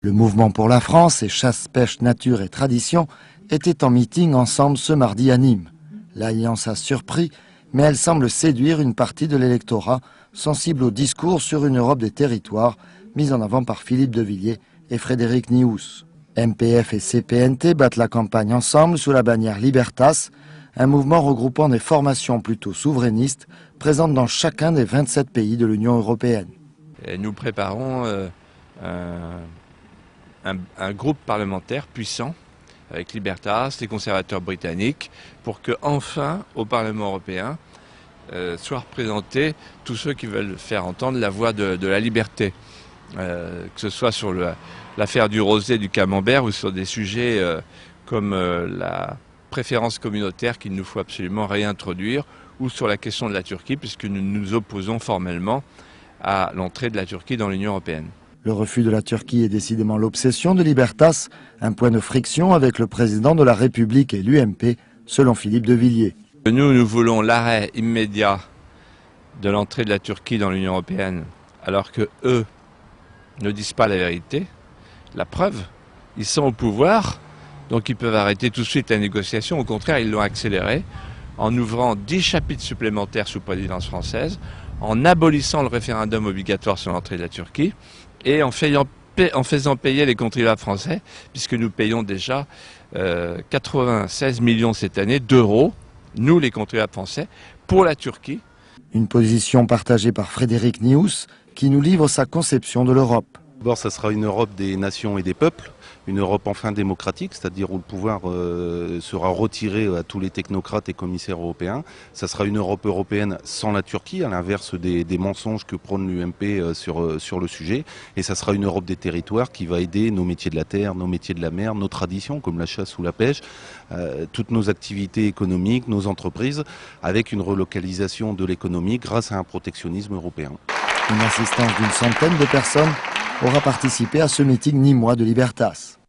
Le mouvement pour la France et chasse, pêche, nature et tradition étaient en meeting ensemble ce mardi à Nîmes. L'alliance a surpris, mais elle semble séduire une partie de l'électorat sensible au discours sur une Europe des territoires mis en avant par Philippe de Villiers et Frédéric Nious. MPF et CPNT battent la campagne ensemble sous la bannière Libertas, un mouvement regroupant des formations plutôt souverainistes présentes dans chacun des 27 pays de l'Union européenne. Et nous préparons un groupe parlementaire puissant avec Libertas, les conservateurs britanniques, pour que enfin au Parlement européen soient représentés tous ceux qui veulent faire entendre la voix de la liberté, que ce soit sur l'affaire du rosé, du camembert ou sur des sujets comme la préférence communautaire qu'il nous faut absolument réintroduire, ou sur la question de la Turquie, puisque nous nous opposons formellement à l'entrée de la Turquie dans l'Union européenne. Le refus de la Turquie est décidément l'obsession de Libertas, un point de friction avec le président de la République et l'UMP, selon Philippe de Villiers. Nous voulons l'arrêt immédiat de l'entrée de la Turquie dans l'Union européenne, alors que eux ne disent pas la vérité. La preuve, ils sont au pouvoir, donc ils peuvent arrêter tout de suite la négociation. Au contraire, ils l'ont accélérée en ouvrant 10 chapitres supplémentaires sous présidence française, en abolissant le référendum obligatoire sur l'entrée de la Turquie et en faisant payer les contribuables français, puisque nous payons déjà 96 millions cette année d'euros, nous les contribuables français, pour la Turquie. Une position partagée par Frédéric Nious, qui nous livre sa conception de l'Europe. D'abord, ça sera une Europe des nations et des peuples, une Europe enfin démocratique, c'est-à-dire où le pouvoir sera retiré à tous les technocrates et commissaires européens. Ça sera une Europe européenne sans la Turquie, à l'inverse des mensonges que prône l'UMP sur le sujet. Et ça sera une Europe des territoires qui va aider nos métiers de la terre, nos métiers de la mer, nos traditions comme la chasse ou la pêche, toutes nos activités économiques, nos entreprises, avec une relocalisation de l'économie grâce à un protectionnisme européen. Une assistance d'une centaine de personnes aura participé à ce meeting nîmois de Libertas.